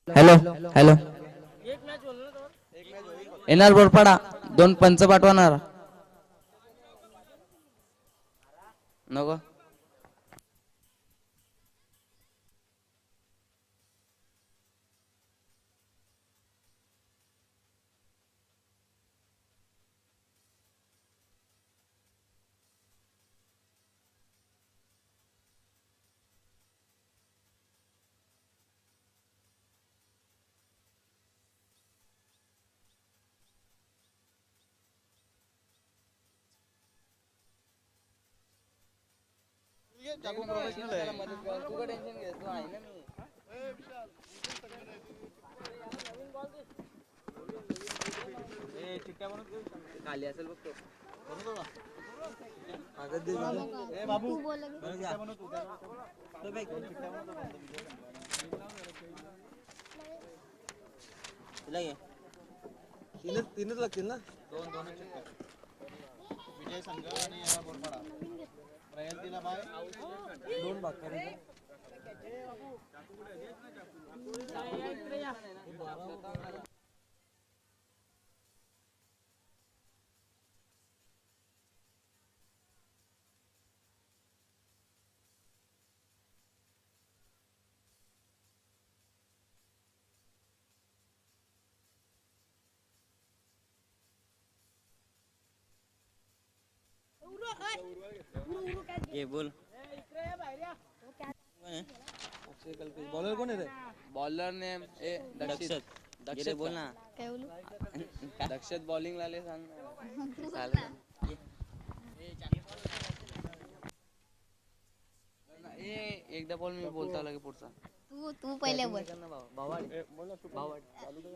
Hello hello. येणार बोरपाडा 2 पंच पाठवणार नको. खाली असेल बघतो. तीनच लागतील ना. दोन विजय संघ आणि बोरपाडा प्रयत्नीला बाय 2 भाग करायचे. ये बोल. बॉलर कोण आहे रे? बॉलर ने दक्षित. दक्षित बोल ना. काय बोलू? दक्षित बॉलिंग लाले सांग. एकदा बॉल मी बोलता लगे पुढचा. तू पहिले बोल. भावाड बोल ना तू. भावाड चालू कर.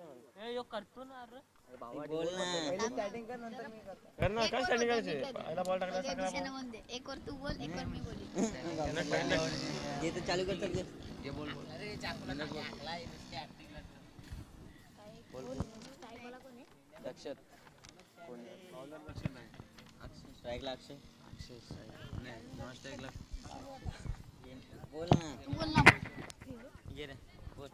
ए यो करतो ना रे. भावाड बोल ना. पहिले स्टार्टिंग कर नंतर मी करतो. कर ना. काय स्टार्टिंग करायची? पहिला बॉल टाकला सगळा. एक वर तू बोल, एक वर मी बोल. ये तर चालू कर सकते. ये बोल बोल. अरे चाकूला टाकला नुसते ऍक्टिंगला. बोल बोल. स्ट्राईकला कोण आहे? दक्षित. कोण आहे? बॉलर दक्षित नाही. अक्षय स्ट्राईकला अक्षय. अक्षय स्ट्राईक नाही. नॉन स्ट्राईकला बोल ना. तू बोल ना. ये रे बोल.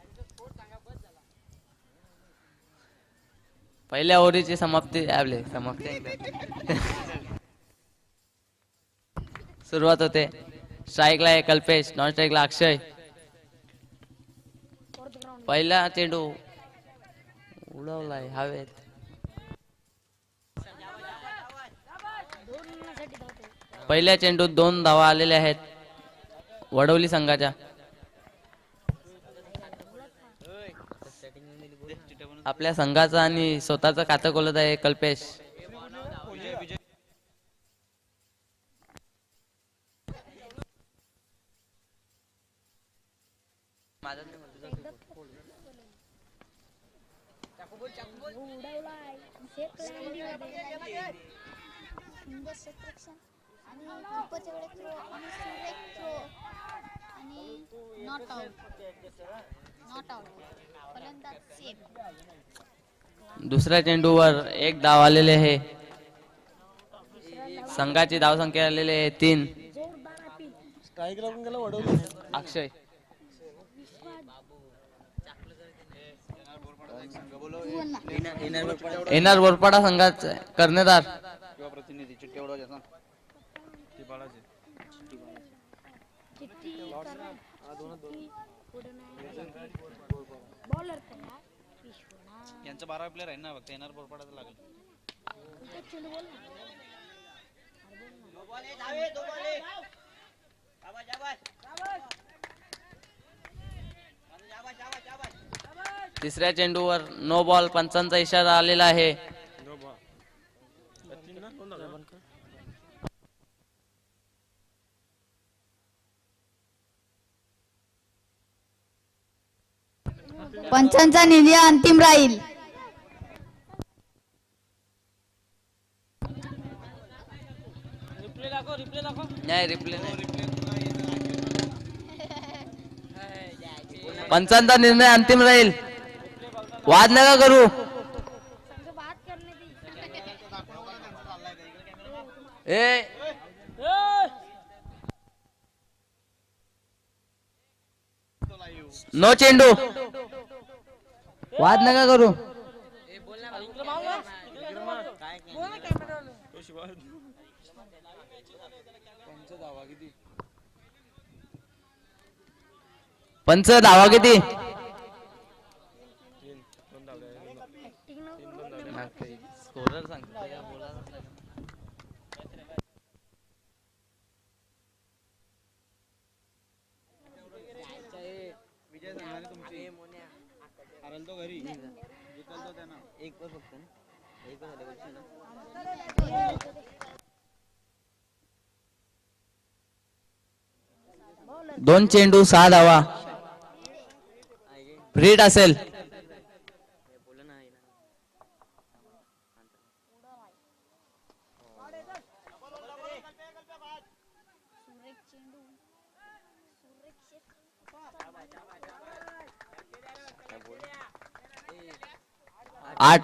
पहिल्या ओव्हरीची समाप्ती आपले सुरुवात होते. स्ट्राईकला आहे कल्पेश, नॉन स्ट्राईकला अक्षय. पहिला चेंडू उडवलाय हवेत. पहिल्या चेंडूत 2 धावा आलेल्या आहेत वडवली संघाच्या. आपल्या संघाचा आणि स्वतःचं खातं खोलत आहे कल्पेश. दुसऱ्या चेंडूवर 1 धाव आलेले आहे. संघाची धावसंख्या आलेली आहे 3. स्ट्राईक लागून गेला वडवली अक्षय. येणार बोरपाडा संघाचा कर्णधार किंवा प्रतिनिधी चिट्टी उडवायचे ना. ती बाळाचे बॉलर यांचा 12 प्लेयर आहे ना फक्त. येणार बोरपाडाचा लागेल. तिसऱ्या चेंडूवर नो बॉल. पंचांचा इशारा आलेला आहे. पंचांचा निर्णय अंतिम राहील. नाही रिप्ले नाही. पंचांचा निर्णय अंतिम राहील. वाद नका करू. ए नो चेंडू. वाद नका करू. पंच धावा किती? स्कोरर सांगतो. दोन चेंडू 6 धावा. रीड असेल. आठ.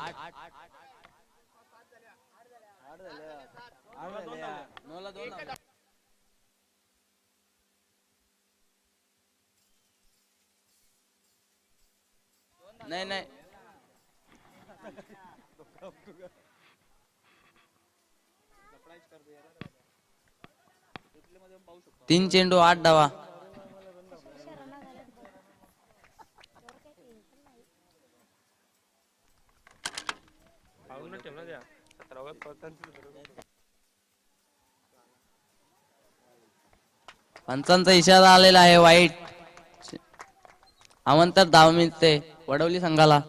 नाही नाही 3 चेंडू 8 धावा. पंचांचा इशारा आलेला आहे वाईट. अवंतर धाव मिळते वडवली संघाला.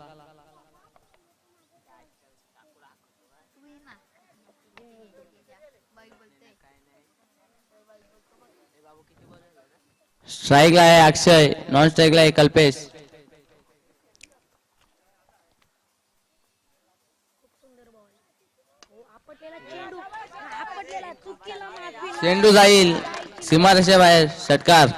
स्ट्राईकला आहे अक्षय. नॉन स्ट्राईकला आहे कल्पेश. चेंडू जाईल सीमारेषेबाहेर. षटकार.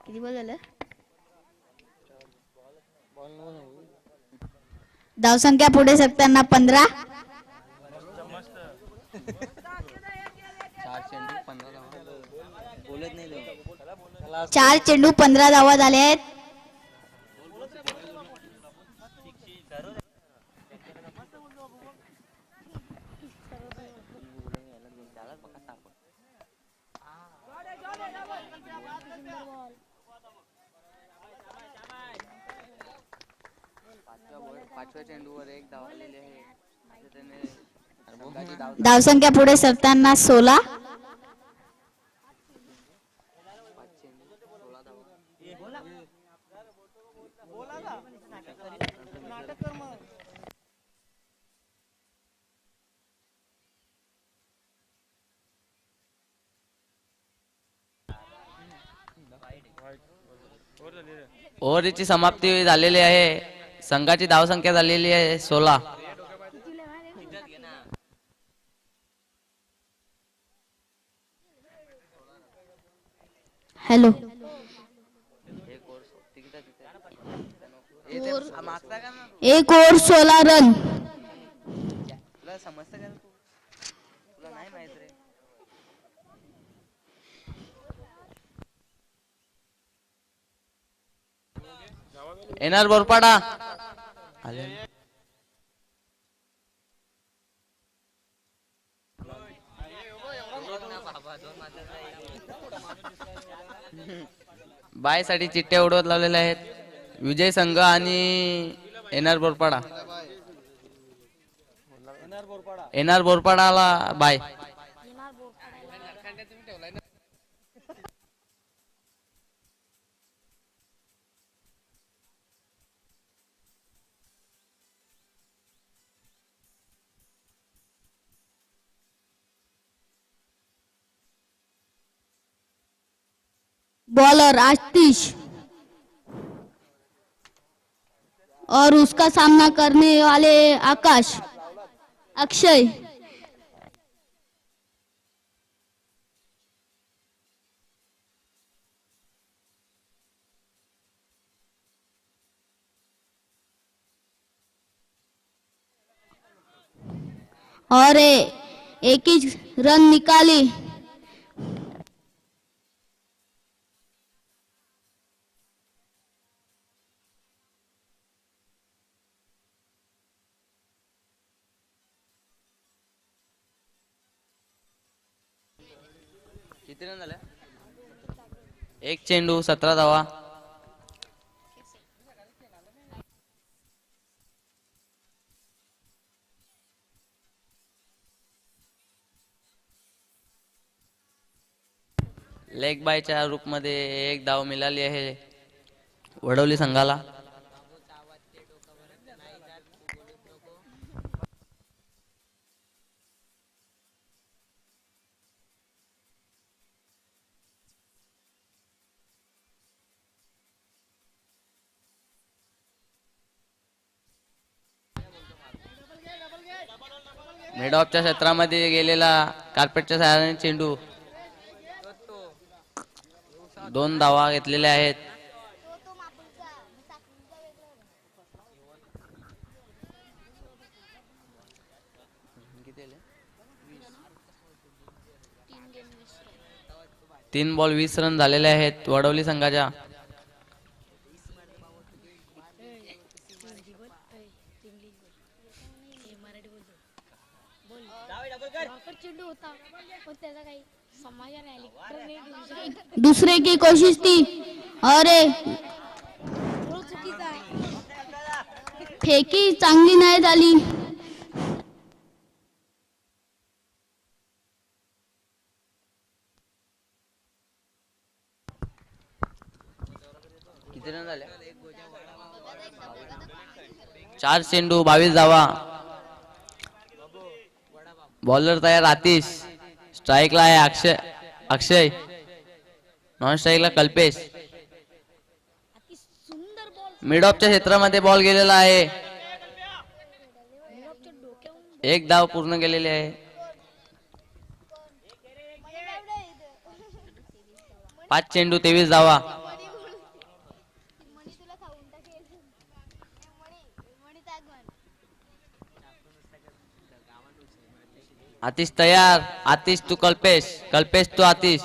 किती बॉल झालं? धावसंख्या पुढे सरकताना 15. 4 चेंडू 15 धावा झाले आहेत. धावसंख्या पुढे सरकताना 16. ओव्हरची समाप्ती झालेली आहे. संघाची धावसंख्या झालेली आहे 16. हॅलो. एक ओव्हर 16 रन. येणार बोरपाडा. बाय साठी चिठ्ठ्या उडवत लावलेल्या आहेत विजय संघ आणि एनआर बोरपाडा. एनआर बोरपाडाला बाय. बॉलर आशीष और उसका सामना करने वाले आकाश अक्षय. और एक ही रन निकाली। किती रन झाले? एक चेंडू 17 धावा. लेग बायच्या रूपमध्ये एक धाव मिळाली आहे वडवली संघाला. मिड ऑफच्या क्षेत्रामध्ये गेलेला कार्पेटच्या सहाय्याने चेंडू 2 धावा घेतलेल्या आहेत. तीन बॉल 20 रन झालेले आहेत वडवली संघाच्या. दूसरे की कोशिश थी और फेकी चांगली नाही झाली. किती रन झाले? 4 चेंडू 22 धावा. बॉलर तयार आतिश. स्ट्राईकला आहे अक्षय. नॉन स्ट्राईकला कल्पेश. मिड ऑफच्या क्षेत्रामध्ये बॉल गेलेला आहे. एक धाव पूर्ण केलेली आहे. 5 चेंडू 23 धावा. आतिश तयार. आतिश तू कल्पेश. कल्पेश तू आतिश.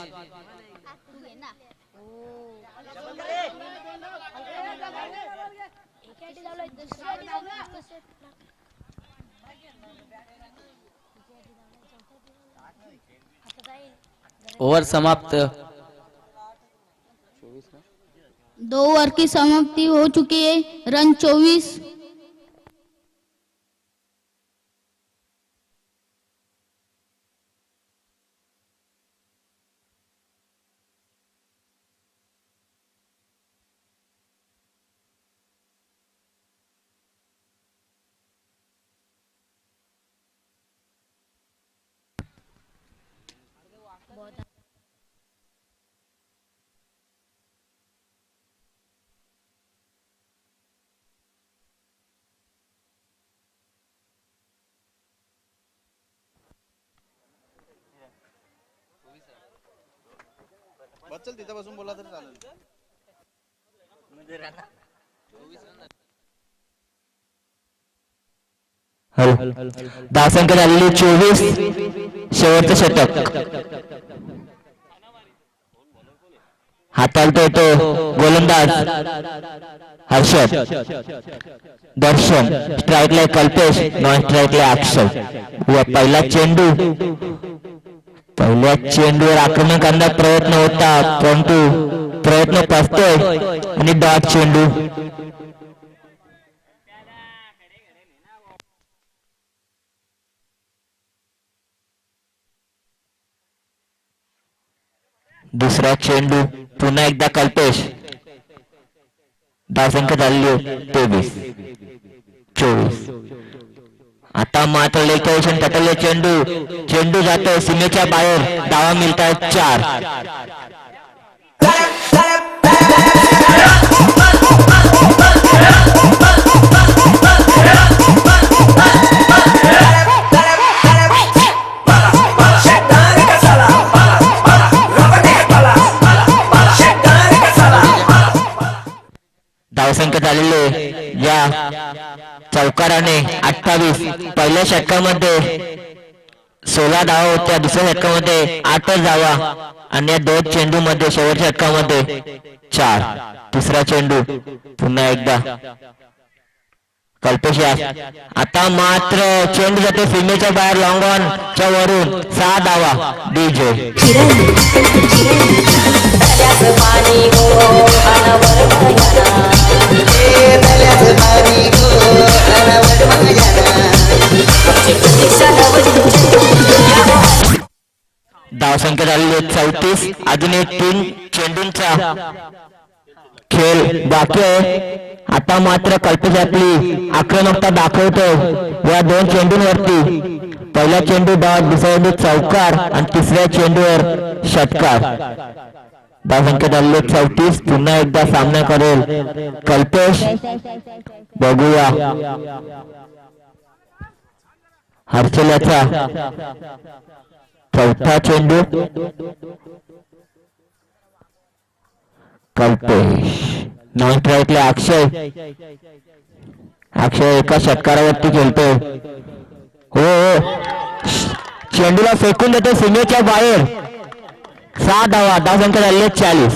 ओव्हर समाप्त. 2 ओवर की समाप्ति हो चुकी है. रन 24. चल तिथे बसून बोला तर चालेल. धावसंख्या झालेली 24. शेवटचं षटक. हाताळतो तो गोलंदाज हर्षद. दर्शन. स्ट्राईकला कल्पेश. नॉन स्ट्राईकला अक्षय. व पहिला चेंडू. पहिल्या चेंडूवर आक्रमण करण्याचा प्रयत्न होता परंतु प्रयत्न फसतोय आणि डॉट चेंडू. दुसरा चेंडू पुन्हा एकदा कल्पेश. धावसंख्या झाली 23-24. आता मात्र लेखन टटले चेंडू जातो सीमेच्या बाहेर. धावा मिळतात 4. धावसंख्या झालेले या चौकाराने 28. पहिल्या षटकामध्ये 16 धावा होत्या दुसऱ्या षटकामध्ये 8च धावा आणि या 2 चेंडू मध्ये शेवटच्या षटकामध्ये 4. तिसरा चेंडू पुन्हा एकदा कल्पेश यास. आता मात्र चेंडू जातो सीमेच्या बाहेर लॉंग ऑन च्या वरून 6 धावा डीजे. धावसंख्या झालेली 34. अजून एक 3 चेंडूंचा खेळ बाकी आहे. आता मात्र कल्पेश आपली आक्रमकता दाखवतो या 2 चेंडूंवरती. पहिला चेंडू डॉट, दुसरा चेंडू चौकार आणि तिसऱ्या चेंडूवर षटकार. धावसंख्या झालेली 34. पुन्हा एकदा सामना करेल कल्पेश. बघूया हर्षल याचा चौथा चेंडू. कल्पेश नॉन स्ट्राईकला अक्षय. अक्षय एका षटकारावरती खेळतो. हो चेंडूला फेकून देतो सीमेच्या बाहेर. 6 धावा. धावसंख्या झाली 40.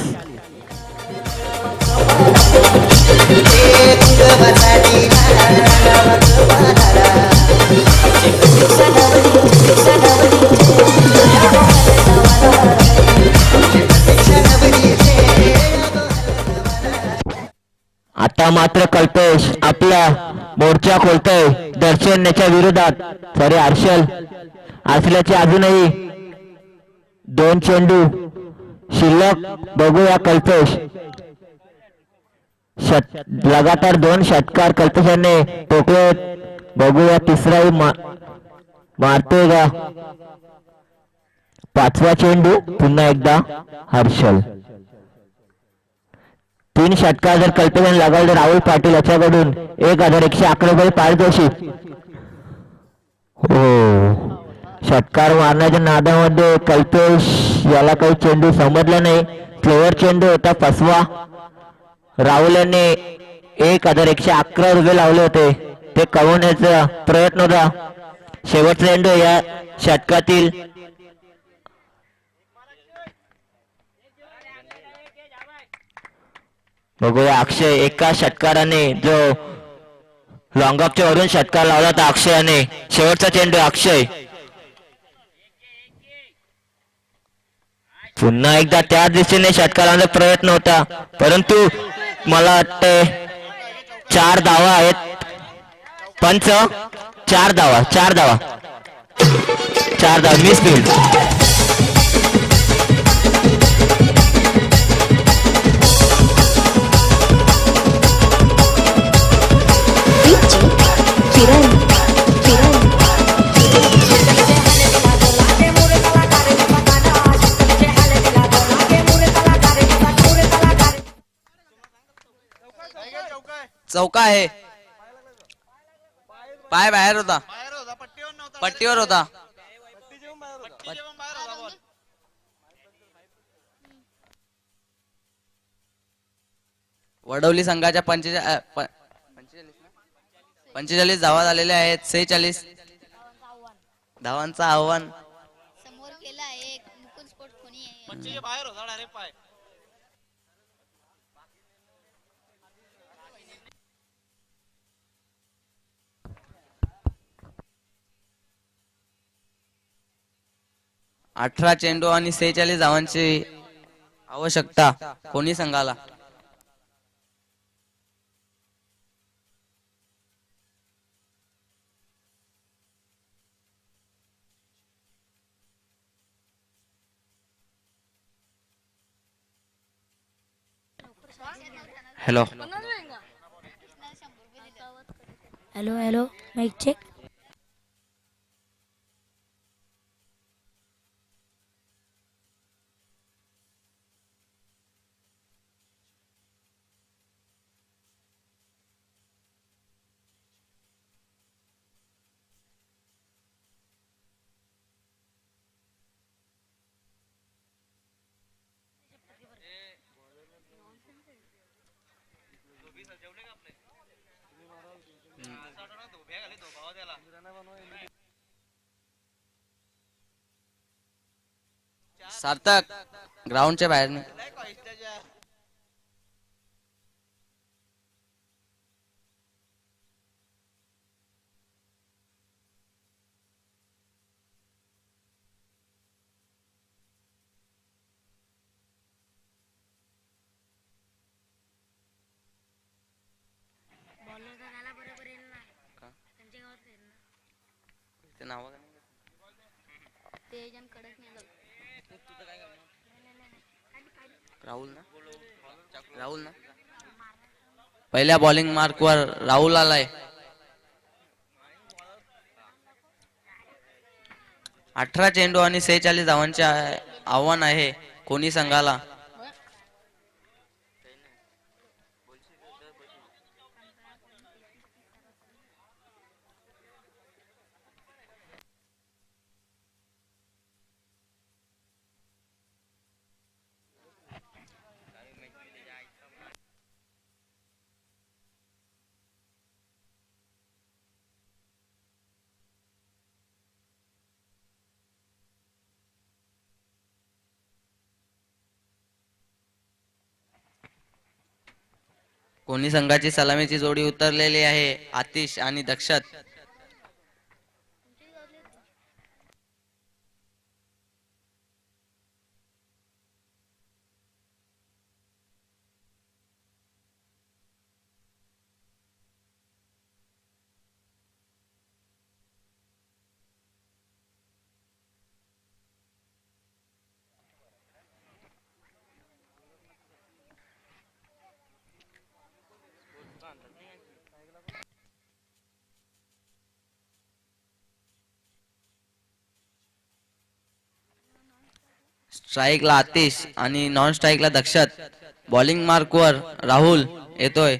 आता मात्र कल्पेश आपला मोर्चा खोलतोय दर्शन याच्या विरोधात. सॉरी हर्षलचे अजूनही 2 चेंडू शिल्लक. बघूया कल्पेश लगातार 2 षटकार कल्पेशाने टोकले. बघूया तिसराही मारतोय का. 5वा चेंडू पुन्हा एकदा हर्षल. 3 षटकार जर कल्पेशाने लगावले राहुल पाटील याच्याकडून 1111 रुपये पारितोषिक. हो षटकार मारण्याच्या नादामध्ये कल्पेश याला काही चेंडू समजला नाही. फ्लेवर चेंडू होता फसवा. राहुल यांनी 1111 रुपये लावले होते ते कमवण्याचा प्रयत्न होता. शेवटचा चेंडू या षटकातील. बघूया अक्षय एका षटकाराने जो लॉंग ऑफच्या वरून षटकार लावला होता अक्षयाने. शेवटचा चेंडू अक्षय. पुन्हा एकदा त्याच दिशेने षटकाराचा प्रयत्न होता परंतु मला वाटते 4 धावा आहेत. पंच 4 धावा मिस फील्ड. चौका आहे. पाय बाहेर होता. पट्टीवर होता. वडवली संघाच्या 45 धावा झालेल्या आहेत. 46 धावांचं आव्हान समोर केला एक मुकुंद स्पोर्ट कोणी आहे. बाहेर होता डायरेक्ट पाय. अठरा चेंडू आणि 46 धावांची आवश्यकता कोणी संघाला. Hello hello mike check. Sarthak ग्राउंडच्या बाहेर नाही. ते नाव राहुल ना राहुल ना पहिल्या बॉलिंग मार्क वर राहुल आलाय. 18 चेंडू आणि 46 धावांचे आव्हान आहे कोणी संघाला. कोणी संघाची सलामीची जोडी उतरलेली आहे आतिश आणि दक्षत. स्ट्राईकला आतिश आणि नॉन स्ट्राईकला दक्षत. बॉलिंग मार्क वर राहुल येतोय.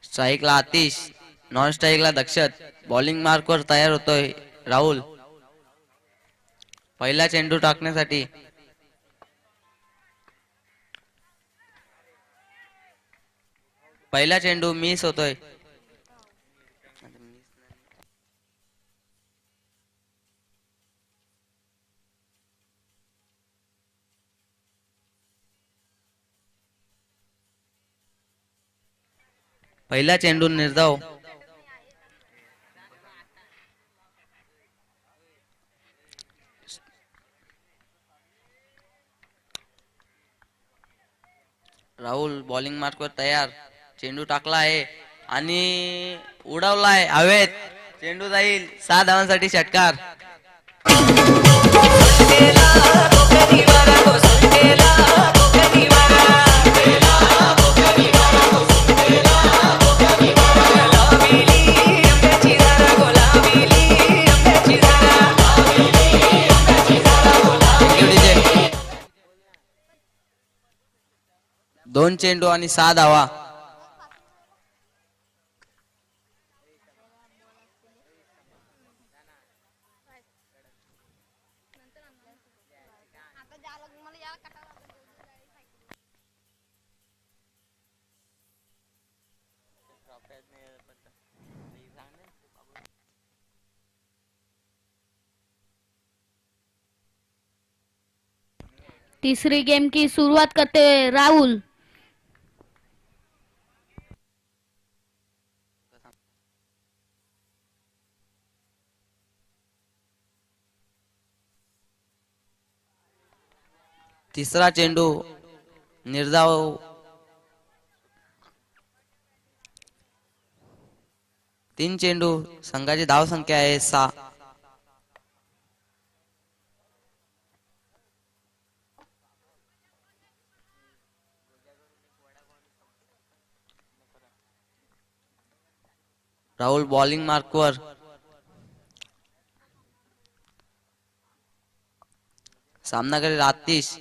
स्ट्राईकला आतिश नॉन स्ट्राईकला दक्षत. बॉलिंग मार्क वर तयार होतोय राहुल. पहिला चेंडू टाकण्यासाठी पहिला चेंडू मिस होतोय. पहिला चेंडू निर्धाव. राहुल बॉलिंग मार्क वर तयार. चेंडू टाकला आहे आणि उडवलाय हवेत. चेंडू जाईल 6 धावांसाठी षटकार. दोन चेंडू आणि 6 धावा. तीसरी गेम की शुरुआत करते हुए राहुल. तिसरा चेंडू निर्धाव. 3 चेंडू संघाची धाव संख्या आहे 6. राहुल बॉलिंग मार्क वर. सामना करेल आतिश.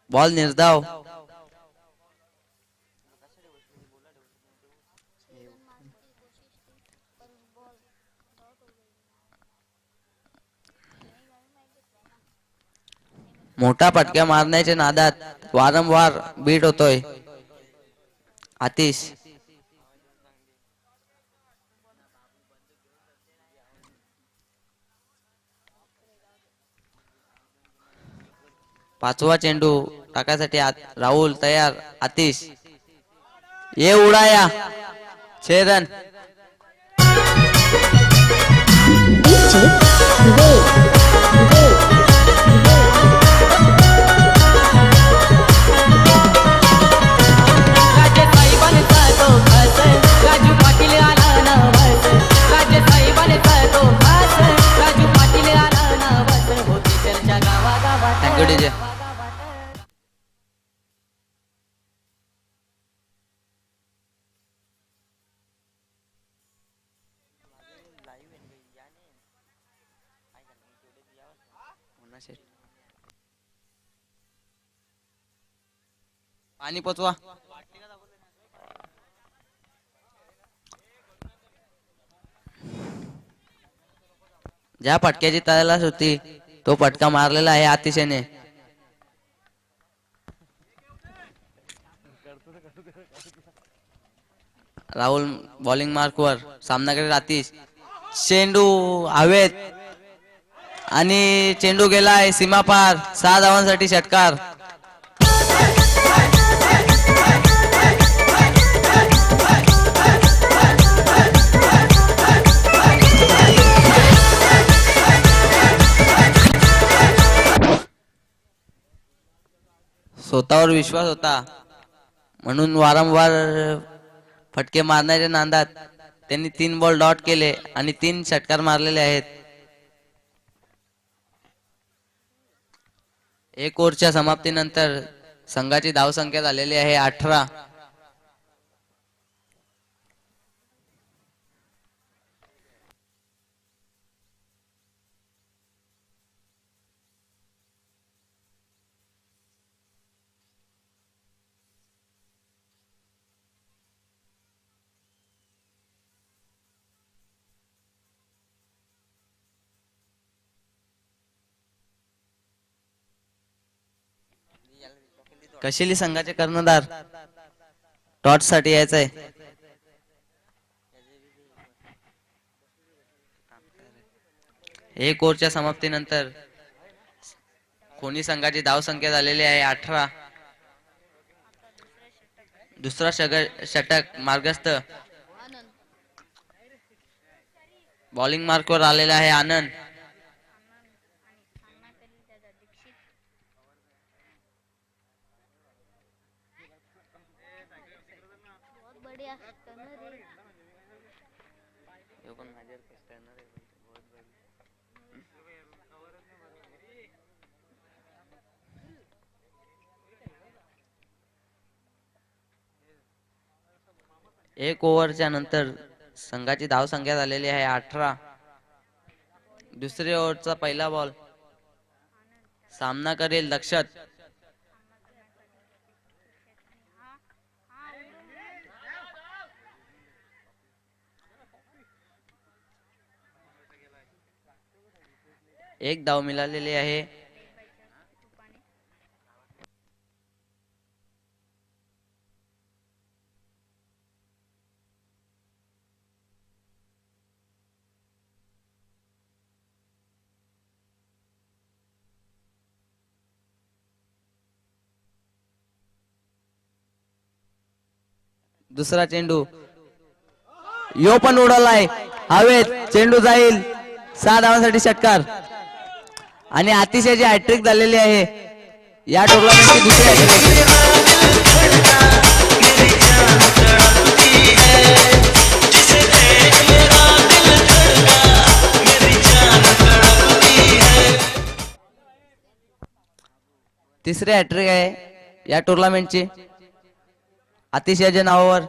बॉल निर्धाव. मोठा फटक्या मारण्याच्या नादात वारंवार बीट होतोय आतिश. पाचवा चेंडू टाकायसाठी राहुल तयार. आतिश ये उडाया 6 रन. Thank you DJ. पाणी पोचवा. ज्या फटक्याची तयारी होती तो फटका मारलेला आहे आतिशने. राहुल बॉलिंग मार्कवर सामना करेल आतिश. चेंडू हवेत आणि चेंडू गेलाय सीमा पार. 6 धावांसाठी षटकार. स्वतःवर विश्वास होता म्हणून वारंवार फटके मारण्याच्या नादात त्यांनी 3 बॉल डॉट केले आणि 3 षटकार मारलेले आहेत. 1 ओव्हरच्या समाप्तीनंतर संघाची धावसंख्या झालेली आहे 18. कशिली संघाचे कर्णधार टॉस साठी यायचंय. एक ओव्हरच्या समाप्तीनंतर कोणी संघाची धावसंख्या झालेली आहे 18. दुसरा षटक मार्गस्थ. बॉलिंग मार्कवर आलेला आहे आनंद. एक ओव्हरच्या नंतर संघाची धावसंख्या झालेली आहे 18. दुसऱ्या ओव्हरचा पहिला बॉल. सामना करेल लक्षात. एक धाव मिळालेली आहे. दुसरा चेंडू यो पण उडवलाय हवेत. चेंडू जाईल. 6 धावांसाठी षटकार. आणि अतिशय हॅट्रिक झालेली आहे या टुर्नामेंटची दुसरी हॅट्रिक. तिसरी हॅट्रिक आहे या टुर्नामेंटची अतिशयच्या नावावर.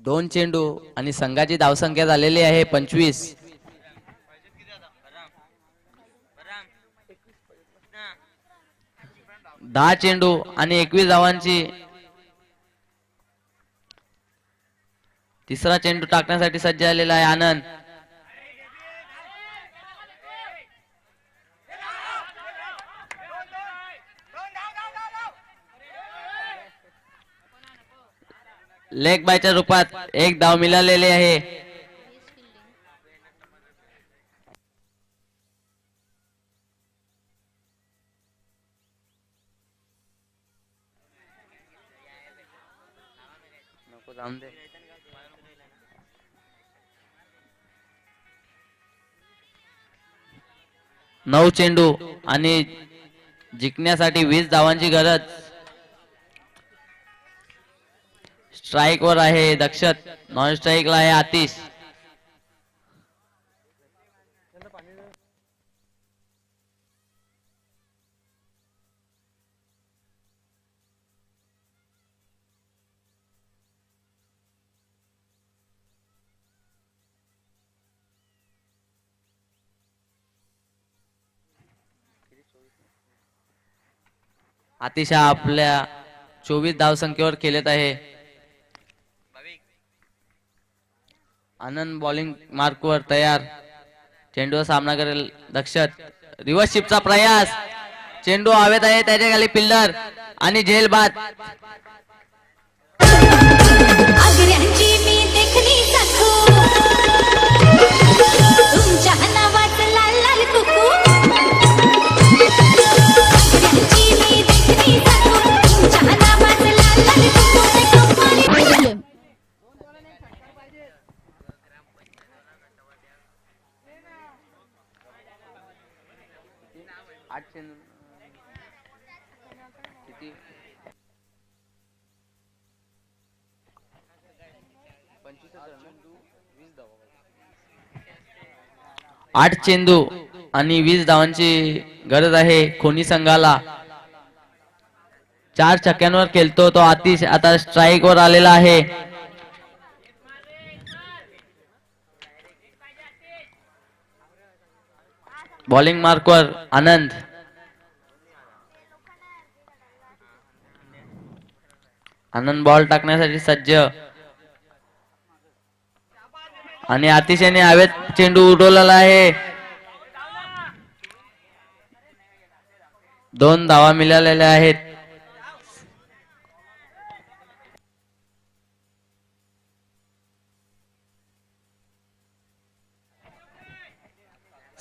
2 चेंडू आणि संघाची धावसंख्या झालेली आहे 25. 10 चेंडू आणि 21 धावांची. तिसरा चेंडू टाकण्यासाठी सज्ज झालेला आहे आनंद. लेग बायच्या रूपात 1 धाव मिळालेली आहे. नको जाऊन दे. 9 चेंडू आणि जिंकण्यासाठी 20 धावांची गरज. स्ट्राइक वर आहे दक्षत, नॉन स्ट्राइकला आहे आतिश. आतिश आपल्या 24 धावसंख्येवर खेळत आहे. आनंद बॉलिंग मार्कवर तयार. चेंडूचा सामना करेल दक्षत. रिव्हर्स शिपचा प्रयास. चेंडू हवेत आहे, त्याच्या खाली पिल्लर आणि झेल बाद. किती 8 चेंडू आणि 20 धावांची गरज आहे खोनी संघाला. 4 छक्क्यांवर खेळतो तो आतिश. आता स्ट्राइक वर आलेला आहे. बॉलिंग मार्कवर आनंद. आनंद बॉल टाकण्यासाठी सज्ज आणि आतिशने हवेत चेंडू उडवलेला आहे. 2 धावा मिळालेल्या आहेत.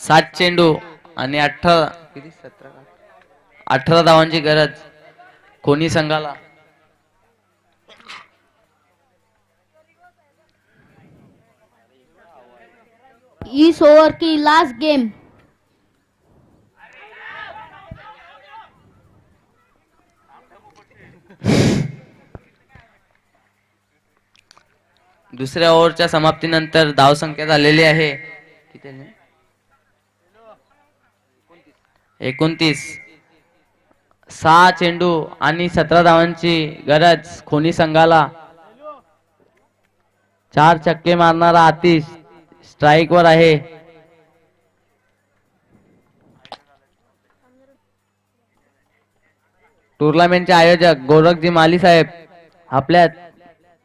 सात चेंडू आणि 18 धावांची गरज कोणी संघाला. इस ओवर की लास्ट गेम. दुसऱ्या ओव्हरच्या समाप्तीनंतर धावसंख्या झालेली आहे 29. 6 चेंडू आणि 17 धावांची गरज खोनी संघाला. 4 छक्के मारणारा आतिश स्ट्राइक वर आहे. टुर्नामेंटचे आयोजक गोरखजी माली साहेब आपल्यात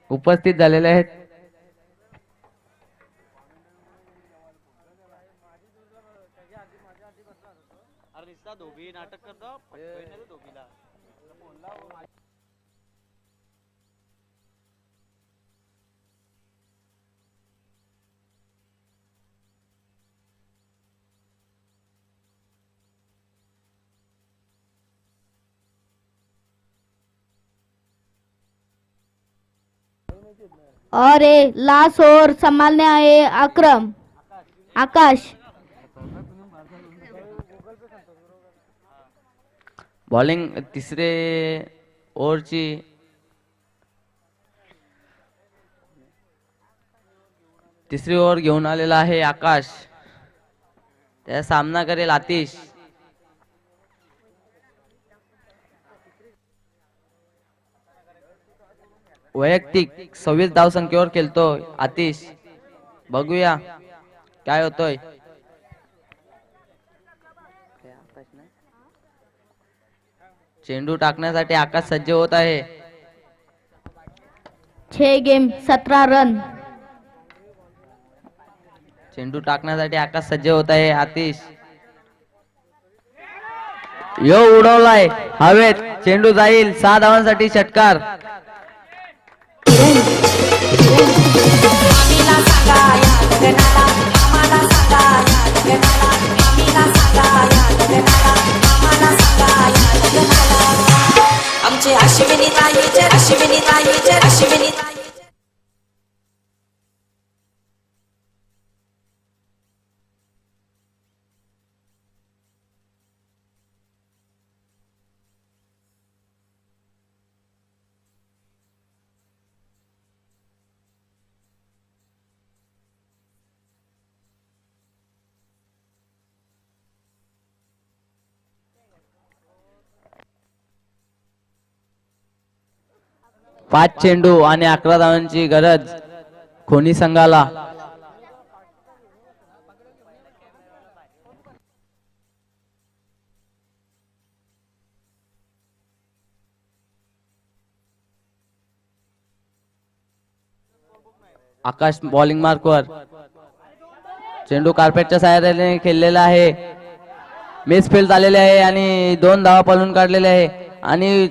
उपस्थित झालेले आहेत. और ये लास्ट ओवर संभालने आए आकाश. बॉलिंग तिसरे ओव्हरची तिसरी ओव्हर घेऊन आलेला आहे आकाश. त्याचा सामना करेल आतिश. वैयक्तिक 26 धावसंख्येवर खेळतोय आतिश. बघूया काय होतोय. चेंडू टाकण्यासाठी आकाश सज्ज होत आहे. 6 गेम 17 रन. चेंडू टाकण्यासाठी आकाश सज्ज होत आहे. आतिश यो उडवलाय हवेत. चेंडू जाईल. 6 धावांसाठी षटकार. आमचे अश्विनी ताईचे अश्विनी ताईचे अश्विनी ताई. 5 चेंडू आणि 11 धावांची गरज खोनी संघाला. आकाश बॉलिंग मार्कवर. चेंडू कार्पेटच्या सहाय्याने खेळलेला आहे. मिस फील्ड झालेले आहे आणि 2 धावा पळून काढलेले आहे आणि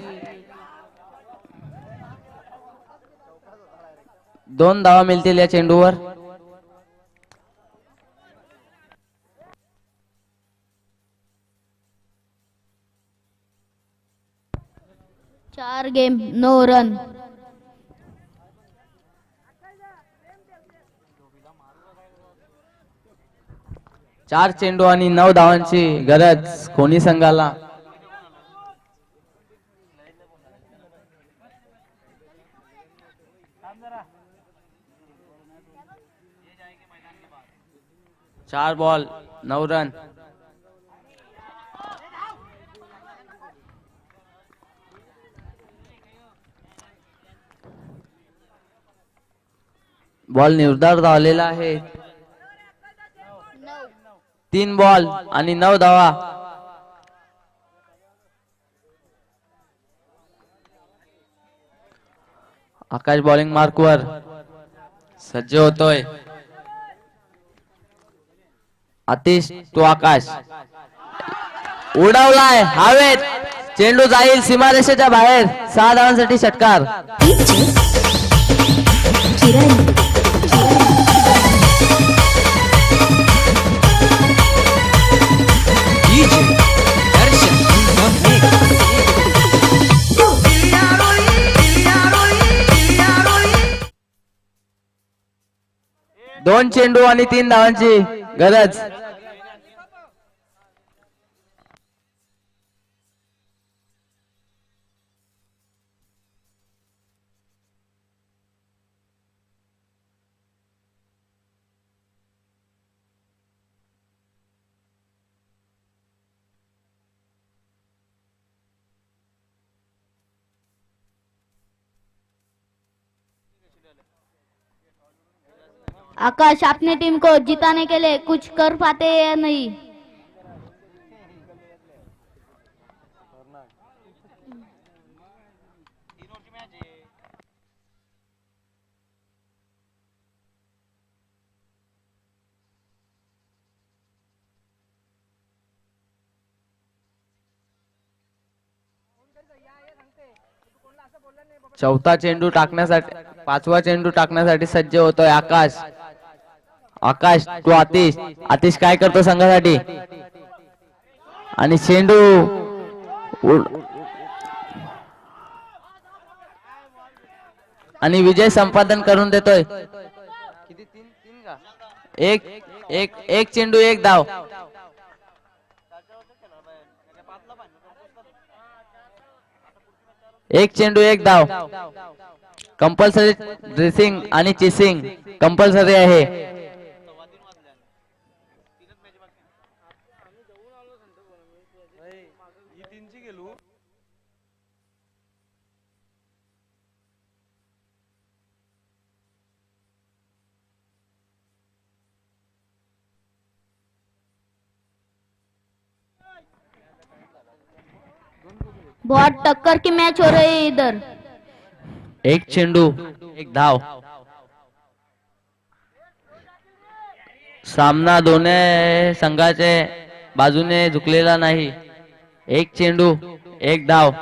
2 धावा मिळतील या चेंडूवर. चार गेम 9 रन. चार चेंडू आणि 9 धावांची गरज खोनी संघाला. चार बॉल 9 रन. बॉल निर्धार झालेला आहे. 3 बॉल आणि 9 धावा. आकाश बॉलिंग मार्कवर सज्ज होतोय. आतिश तो आकाश उडवलाय हवेत. चेंडू जाईल सीमारेषेच्या बाहेर. 6 धावांसाठी षटकार. दोन चेंडू आणि 3 धावांची गरज. आकाश अपनी टीम को जिताने के लिए कुछ कर पाते हैं या नहीं? चौथा चेंडू टाकण्यासाठी 5वा चेंडू टाकण्यासाठी सज्ज होतोय आकाश. आकाश तो आतिश. आतिश काय करतो संघासाठी आणि चेंडू आणि विजय संपादन करून देतोय. किती 3 का? एक चेंडू 1 धाव. एक चेंडू 1 धाव. कंपल्सरी ड्रेसिंग आणि चेसिंग कंपल्सरी आहे. बहुत टक्कर की मैच हो रही है इधर. एक चेंडू एक धाव. सामना दोन्ही संघाचे बाजूने झुकलेला नाही. एक चेंडू एक धाव.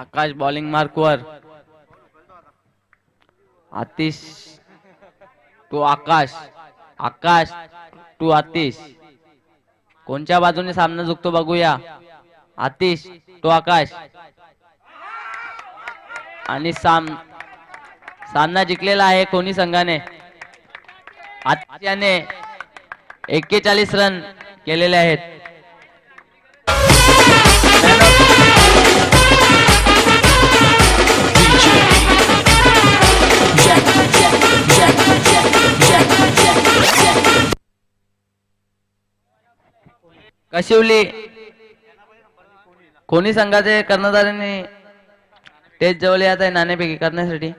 आकाश बॉलिंग मार्कवर. आतिश टू आकाश. आकाश टू आतिश. कोणत्या बाजूने सामना झुकतो बघूया. आतिश टू आकाश. आणि सामना जिंकलेला आहे कोणी संघाने. आतिशने 41 रन केलेले आहेत. कशिवली कोणी संघाचे कर्णधारांनी टेच जवळ येत आहे नाणेफेकी करण्यासाठी.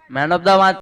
Man of the match